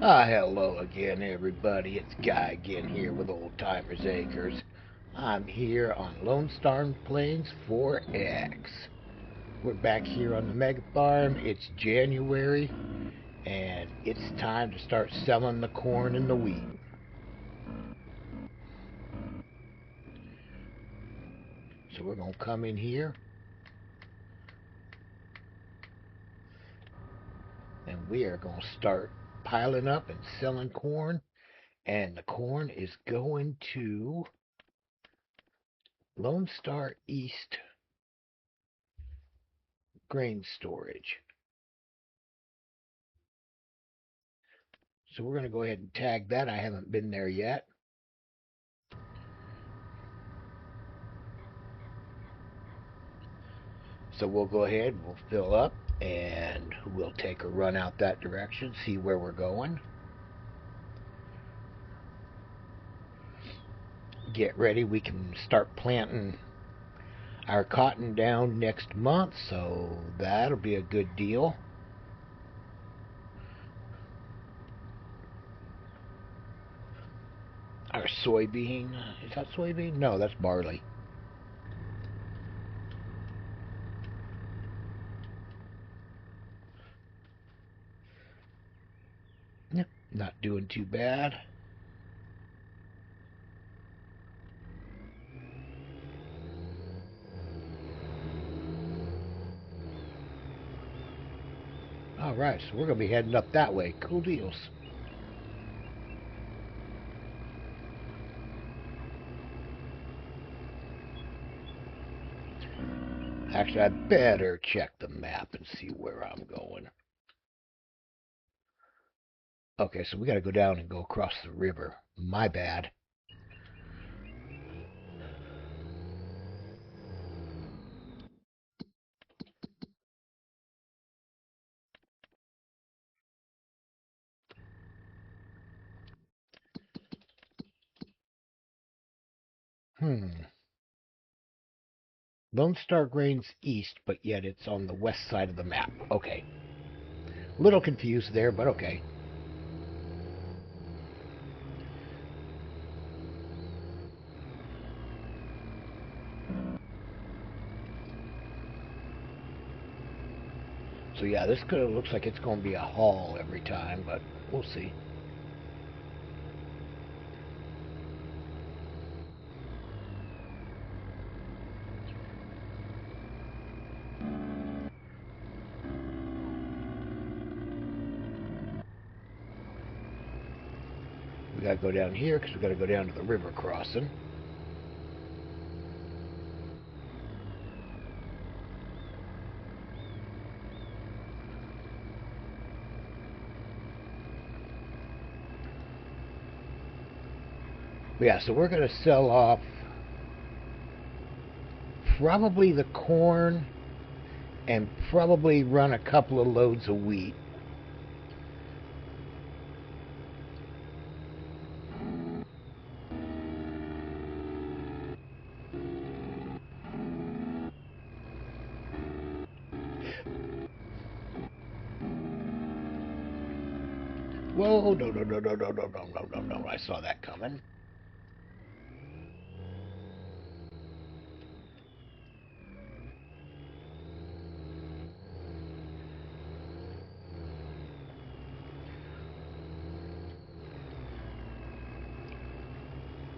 Hello again, everybody. It's Guy again here with Old Timers Acres. I'm here on Lone Star Plains 4X. We're back here on the mega farm. It's January, and it's time to start selling the corn and the wheat. So we're going to come in here, and we are going to start piling up and selling corn. And the corn is going to Lone Star East Grain Storage. So we're going to go ahead and tag that. I haven't been there yet. So we'll go ahead, we'll fill up, and we'll take a run out that direction, see where we're going. Get ready, we can start planting our cotton down next month, so that'll be a good deal. Our soybean, is that soybean? No, that's barley. Yeah, not doing too bad. Alright, so we're going to be heading up that way. Cool deals. Actually, I better check the map and see where I'm going. Okay, so we got to go down and go across the river. My bad. Lone Star Grain's east, but yet it's on the west side of the map. Okay. Little confused there, but okay. So yeah, this could looks like it's going to be a haul every time, but we'll see. We got to go down here because we got to go down to the river crossing. Yeah, so we're going to sell off probably the corn and probably run a couple of loads of wheat. Whoa, no, no, no, no, no, no, no, no, no, no. I saw that coming.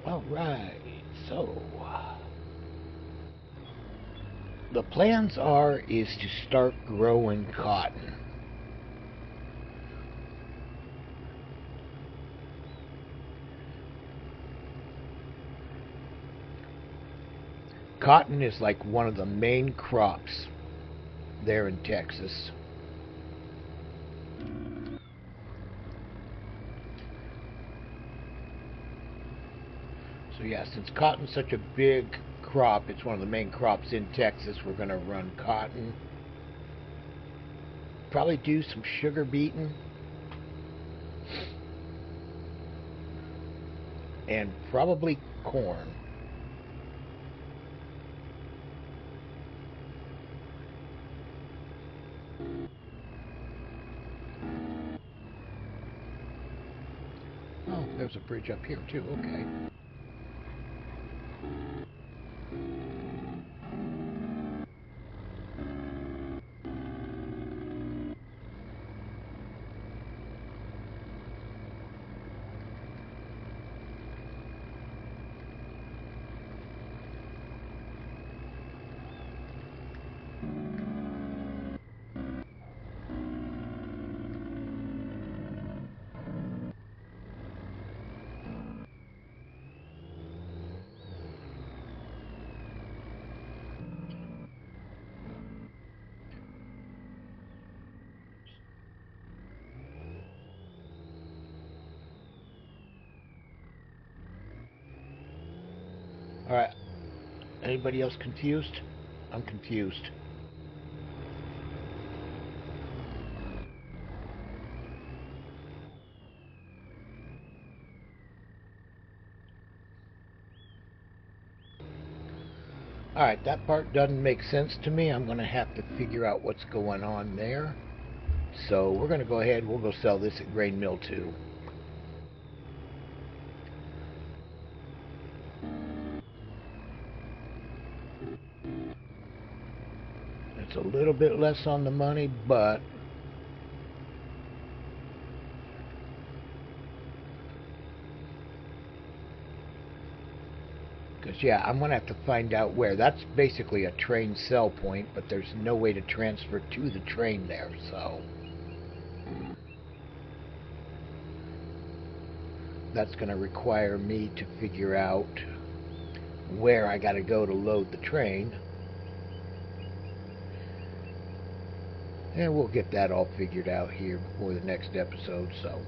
All right, so the plans is to start growing cotton. Cotton is like one of the main crops there in Texas. So yeah, since cotton's such a big crop, it's one of the main crops in Texas, we're going to run cotton. Probably do some sugar beeting. And probably corn. there's a bridge up here too, okay. Alright, anybody else confused? I'm confused. Alright, that part doesn't make sense to me. I'm going to have to figure out what's going on there. So we're going to go ahead, we'll go sell this at Grain Mill 2. It's a little bit less on the money, but because yeah, I'm gonna have to find out where. That's basically a train sell point, but there's no way to transfer to the train there, so that's gonna require me to figure out where I gotta go to load the train. And we'll get that all figured out here before the next episode, so.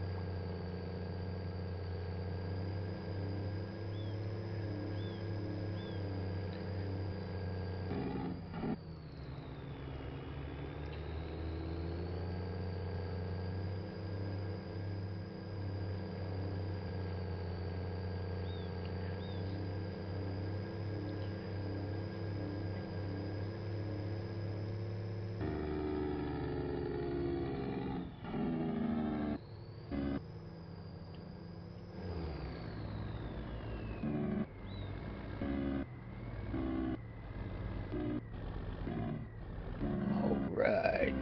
Alright.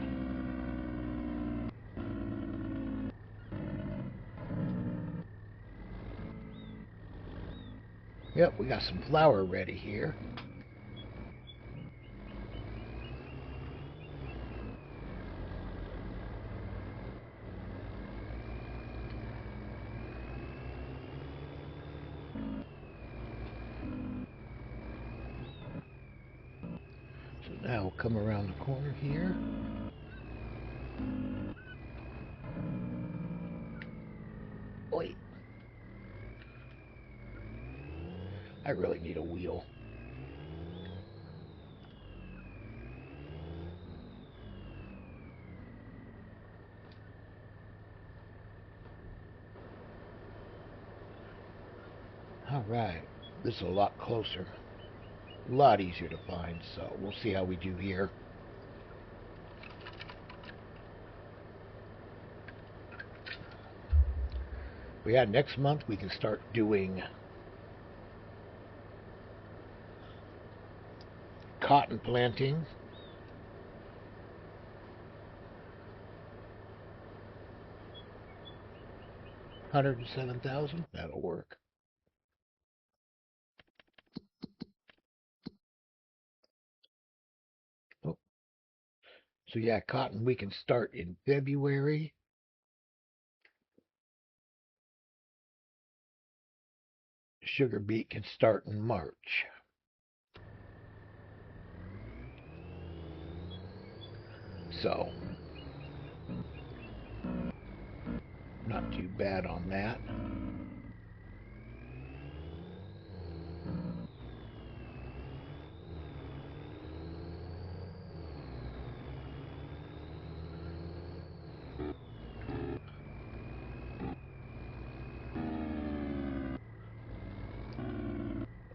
Yep, we got some flour ready here. So now we'll come around the corner here. Wait. I really need a wheel. Alright, this is a lot closer. A lot easier to find, so we'll see how we do here. But yeah, next month we can start doing cotton planting. $107,000, that'll work. Oh. So yeah, cotton we can start in February. Sugar beet can start in March. So, not too bad on that.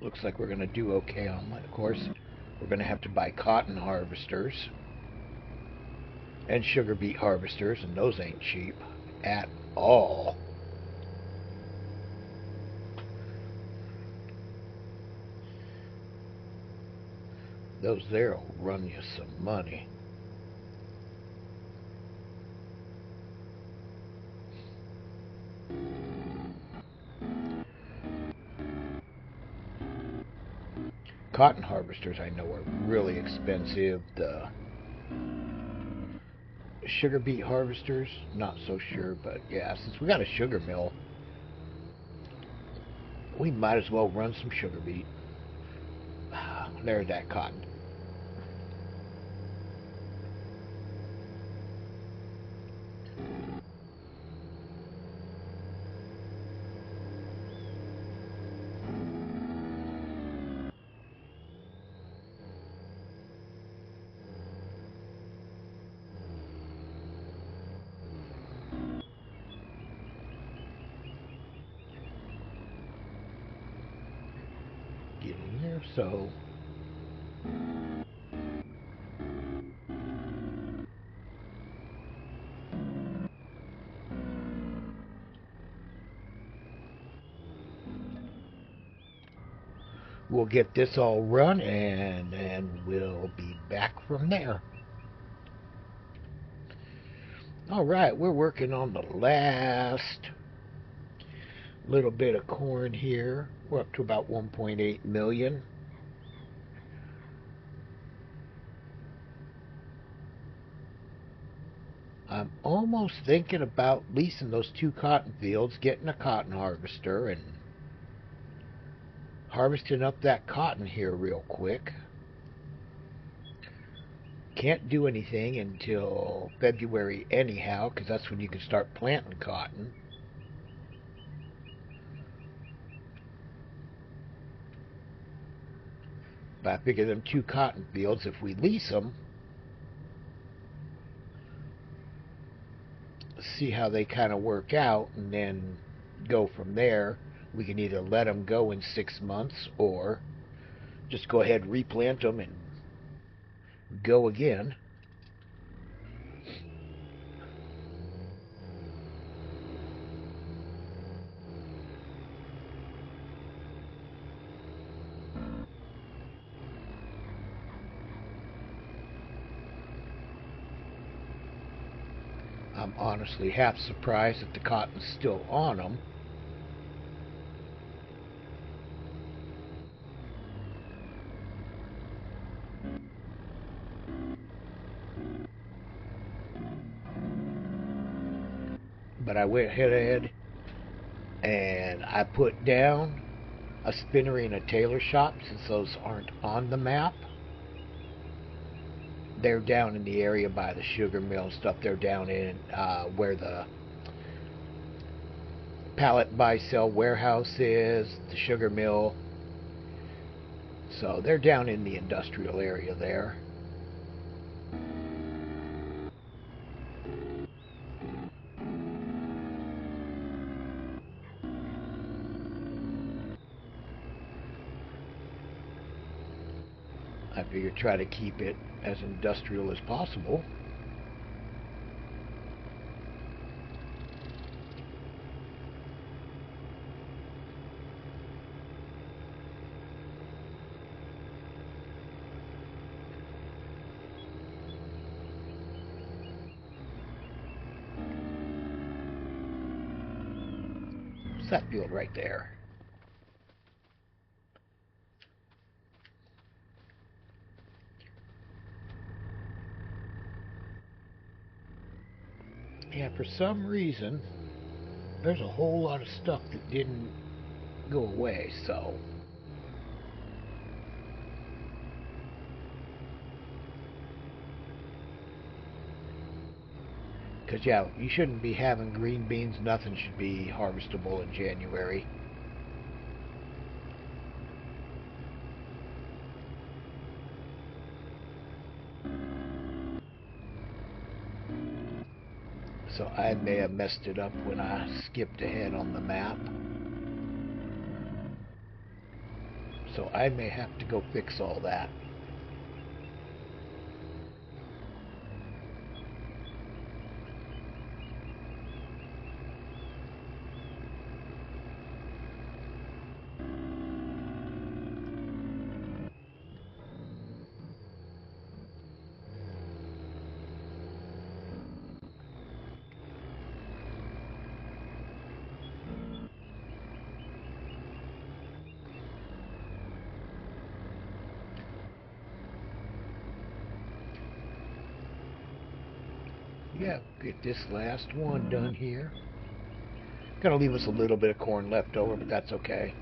Looks like we're going to do okay on that. Of course, we're going to have to buy cotton harvesters and sugar beet harvesters, and those ain't cheap at all. Those there will run you some money. Cotton harvesters, I know, are really expensive. The sugar beet harvesters, not so sure, but yeah, since we got a sugar mill, we might as well run some sugar beet. There's that cotton. Get in there, so we'll get this all run, and then we'll be back from there. Alright, we're working on the last little bit of corn here. We're up to about 1.8 million. I'm almost thinking about leasing those 2 cotton fields, getting a cotton harvester, and harvesting up that cotton here real quick. Can't do anything until February anyhow, because that's when you can start planting cotton. But I figure them 2 cotton fields, if we lease them, see how they kind of work out, and then go from there. We can either let them go in 6 months, or just go ahead and replant them and go again. I'm honestly half surprised that the cotton's still on them. But I went ahead and I put down a spinnery and a tailor shop, since those aren't on the map. They're down in the area by the sugar mill and stuff. They're down in where the pallet buy-sell warehouse is, the sugar mill. So they're down in the industrial area there. I figure try to keep it as industrial as possible. What's that field right there? Yeah, for some reason, there's a whole lot of stuff that didn't go away, so. Because, yeah, you shouldn't be having green beans. Nothing should be harvestable in January. So I may have messed it up when I skipped ahead on the map. So I may have to go fix all that. Yeah, get this last one done here. Gonna leave us a little bit of corn left over, but that's okay.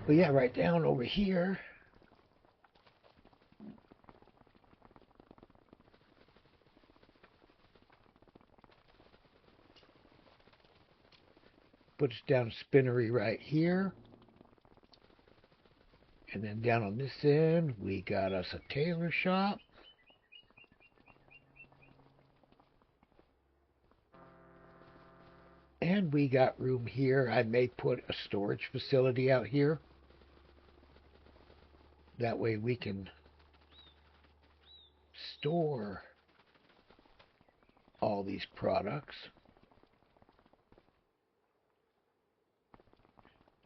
But yeah, right down over here, put us down a spinnery right here. And then down on this end, we got us a tailor shop. And we got room here. I may put a storage facility out here. That way we can store all these products.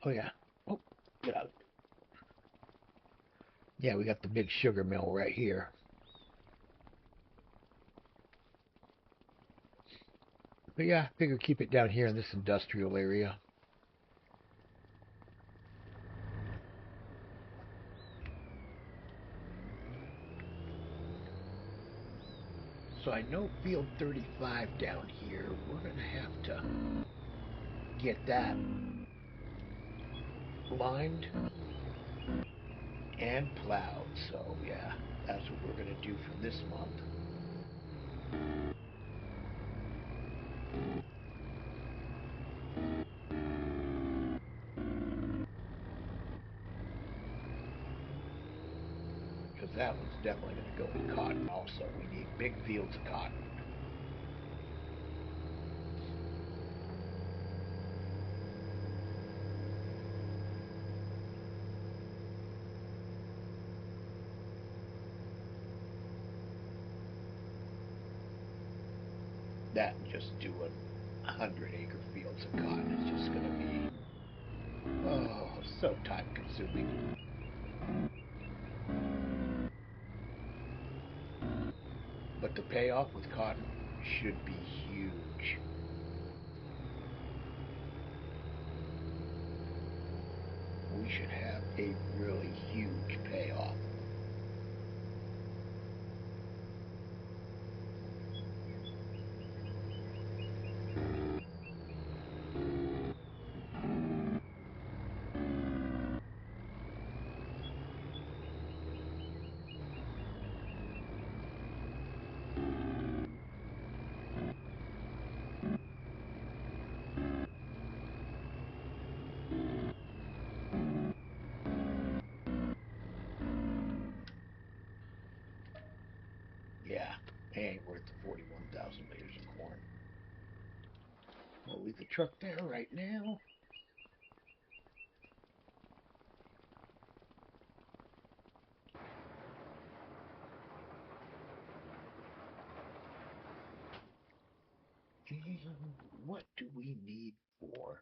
Oh yeah. Oh, get out. Yeah, we got the big sugar mill right here. But yeah, I figure keep it down here in this industrial area. So I know field 35 down here, we're going to have to get that lined and plowed. So yeah, that's what we're going to do for this month. Because that one's definitely going to go with cotton also. We need big fields of cotton. That and just doing 100-acre fields of cotton is just going to be, oh, so time consuming. But the payoff with cotton should be huge. We should have a really huge payoff. Yeah, it ain't worth the 41,000 liters of corn. We'll leave the truck there right now. And what do we need for?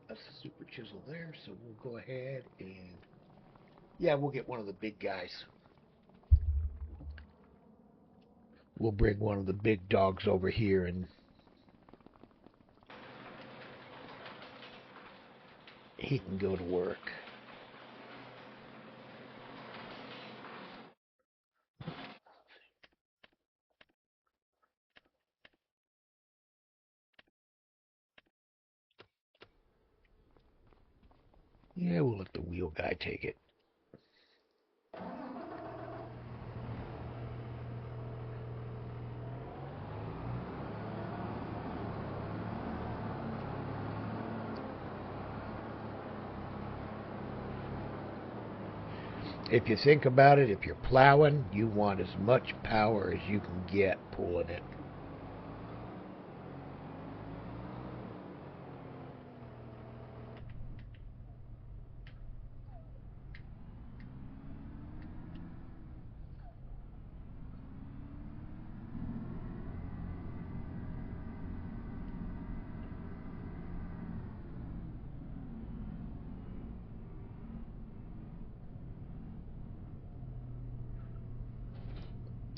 That's a super chisel there, so we'll go ahead and, yeah, we'll get one of the big guys. We'll bring one of the big dogs over here and he can go to work. Yeah, we'll let the wheel guy take it. If you think about it, if you're plowing, you want as much power as you can get pulling it.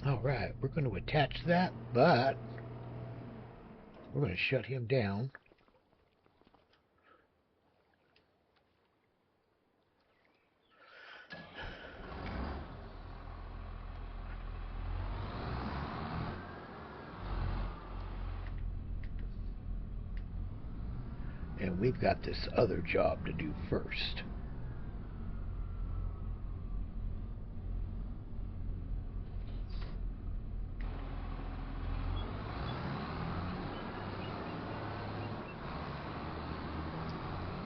Alright, we're going to attach that, but we're going to shut him down. And we've got this other job to do first.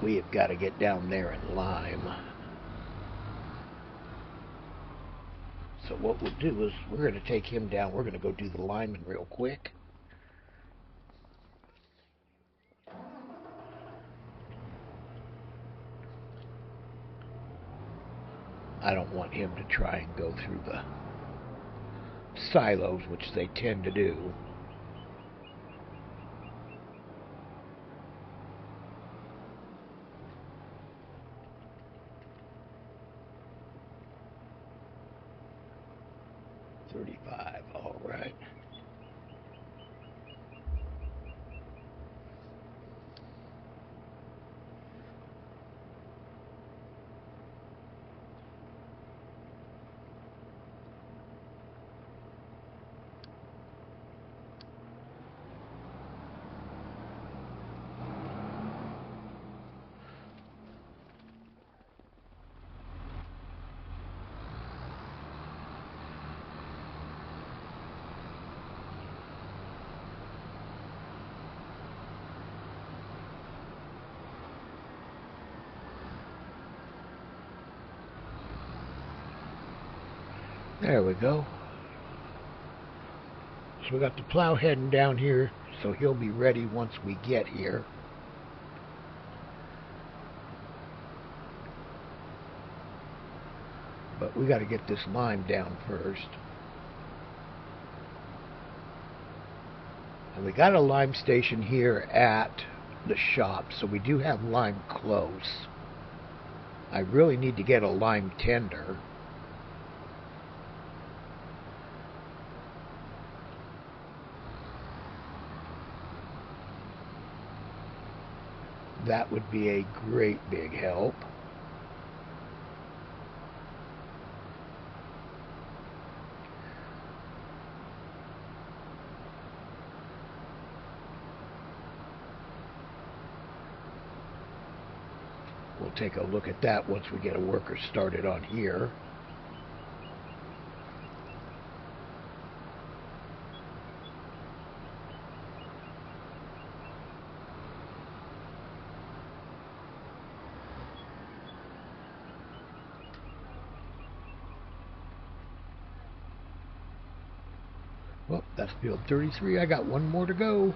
We have got to get down there and lime. So what we'll do is we're going to take him down. We're going to go do the liming real quick. I don't want him to try and go through the silos, which they tend to do. $35, all right. There we go. So we got the plow heading down here, so he'll be ready once we get here. But we got to get this lime down first. And we got a lime station here at the shop, so we do have lime close. I really need to get a lime tender. That would be a great big help. We'll take a look at that once we get a worker started on here. Well, that's field 33. I got one more to go.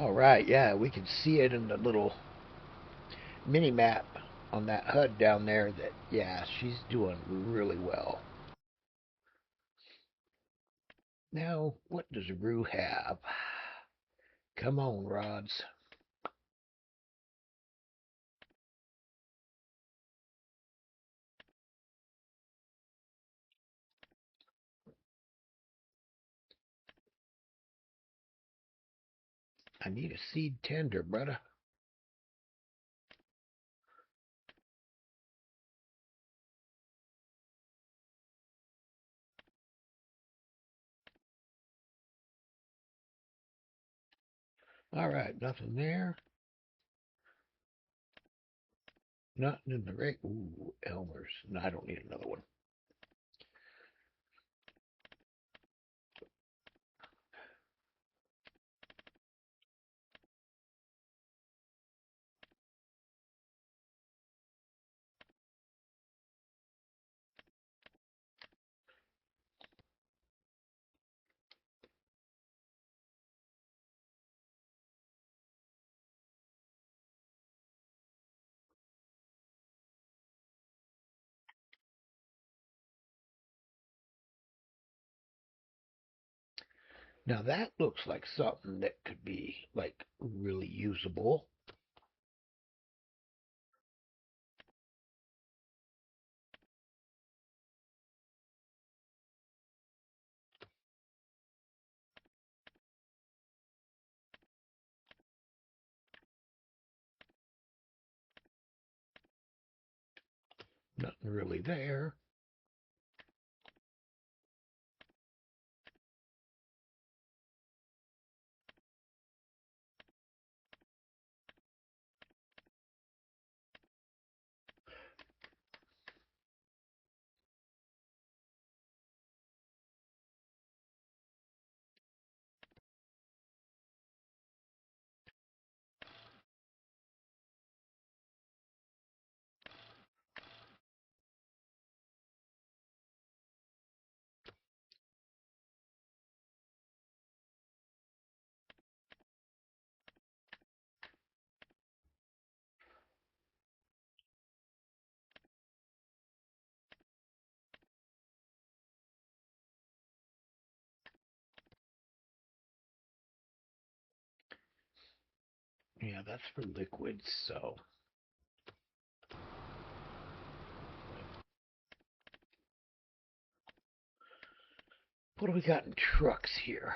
All right, yeah, we can see it in the little mini map on that HUD down there that, yeah, she's doing really well. Now, what does Rue have? Come on, rods. I need a seed tender, brother. All right, nothing there. Nothing in the right. Ooh, Elmer's. No, I don't need another one. Now that looks like something that could be like really usable. Nothing really there. Yeah, that's for liquids, so what do we got in trucks here?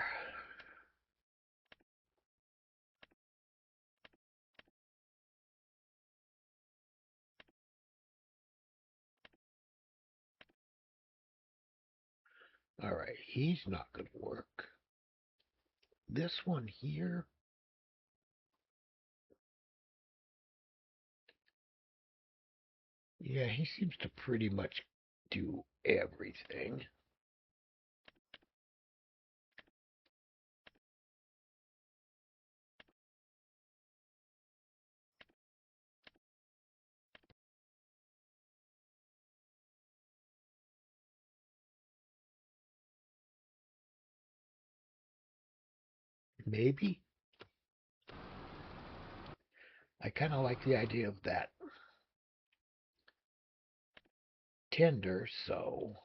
All right, he's not going to work. This one here, yeah, he seems to pretty much do everything. Maybe. I kind of like the idea of that tender, so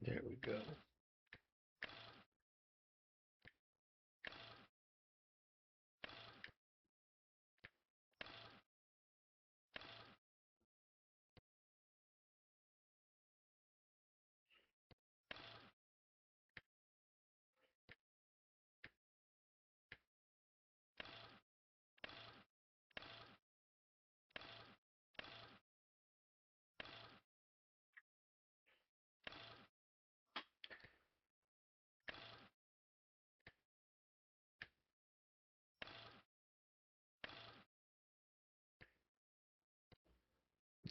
there we go.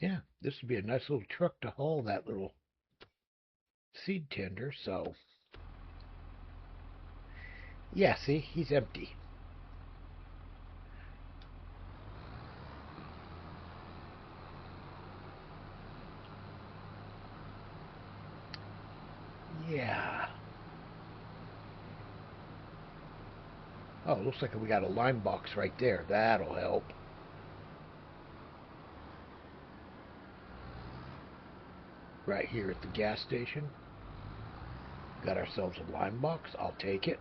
Yeah, this would be a nice little truck to haul that little seed tender, so yeah, see, he's empty. Yeah. Oh, looks like we got a lime box right there. That'll help. Right here at the gas station. Got ourselves a lime box. I'll take it.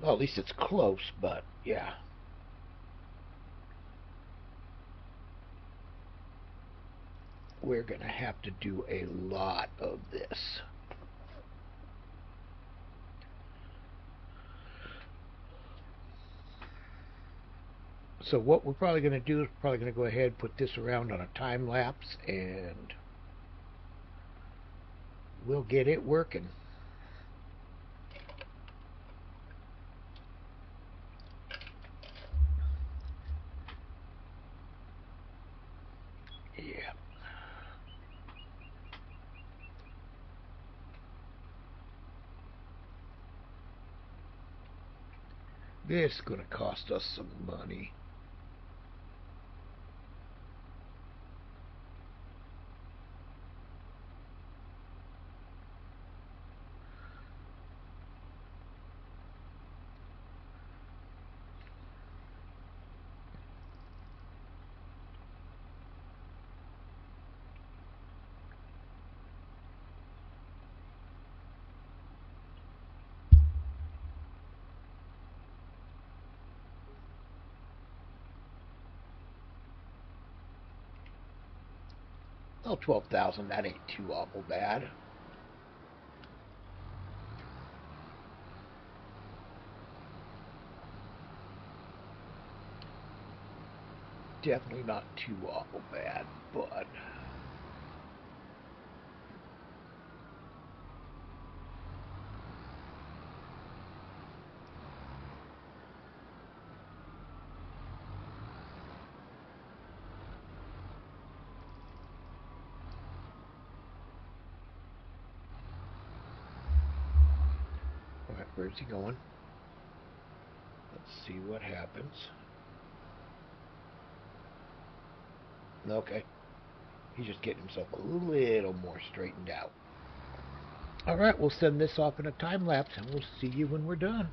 Well, at least it's close, but yeah. We're going to have to do a lot of this. So what we're probably going to do is probably going to go ahead and put this around on a time lapse, and we'll get it working. Yeah. This is going to cost us some money. Oh, 12,000, that ain't too awful bad. Definitely not too awful bad, but alright, where's he going? Let's see what happens. Okay. He's just getting himself a little more straightened out. Alright, we'll send this off in a time lapse and we'll see you when we're done.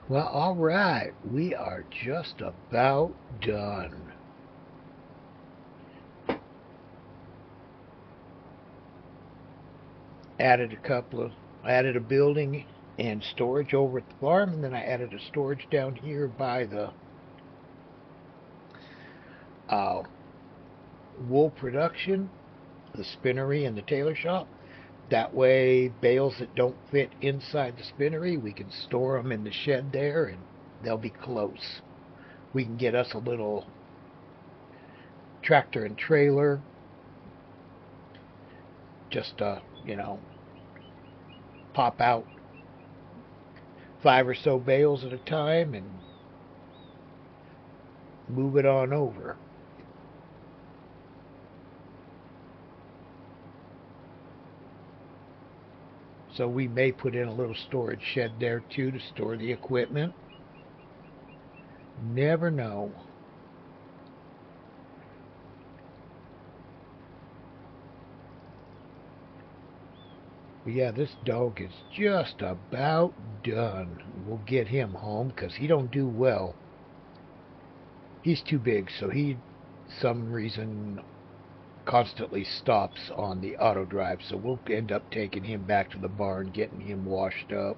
Well, alright, we are just about done. Added a building and storage over at the farm, and then I added a storage down here by the uh, wool production, the spinnery and the tailor shop. That way, bales that don't fit inside the spinnery, we can store them in the shed there, and they'll be close. We can get us a little tractor and trailer, just pop out 5 or so bales at a time and move it on over. So we may put in a little storage shed there too to store the equipment. Never know. But yeah, this dog is just about done. We'll get him home because he don't do well. He's too big, so he, some reason, constantly stops on the auto drive. So we'll end up taking him back to the barn, getting him washed up.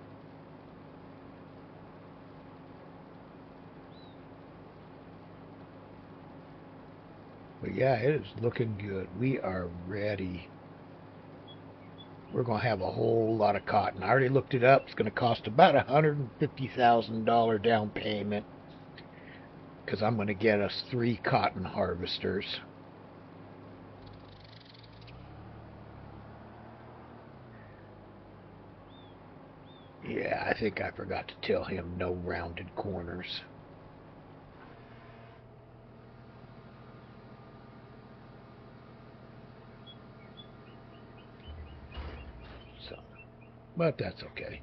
But yeah, it is looking good. We are ready. We're going to have a whole lot of cotton. I already looked it up. It's going to cost about $150,000 down payment because I'm going to get us 3 cotton harvesters. Yeah, I think I forgot to tell him no rounded corners. So, but that's okay.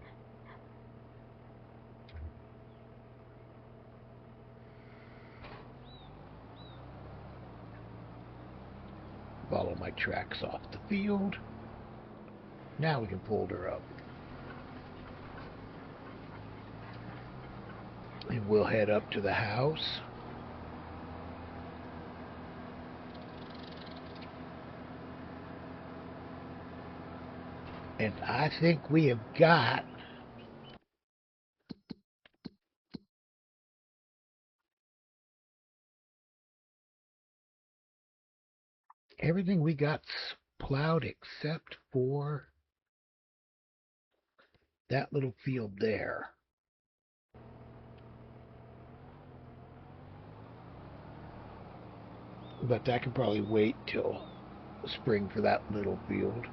Follow my tracks off the field. Now we can fold her up. And we'll head up to the house. And I think we have got everything we got plowed except for that little field there. But that can probably wait till spring for that little field.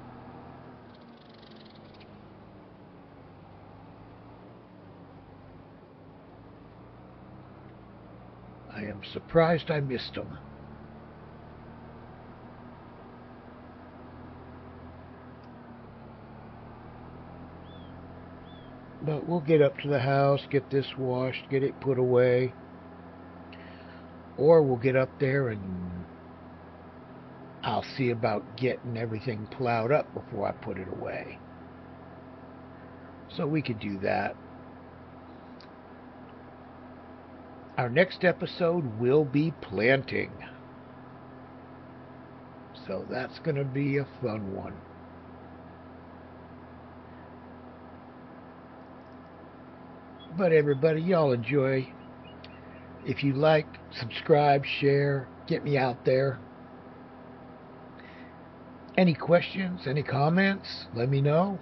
I am surprised I missed them. But we'll get up to the house, get this washed, get it put away. Or we'll get up there and I'll see about getting everything plowed up before I put it away. So we could do that. Our next episode will be planting. So that's going to be a fun one. But everybody, y'all enjoy. If you like, subscribe, share, get me out there. Any questions, any comments, let me know.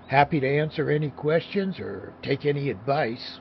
Happy to answer any questions or take any advice.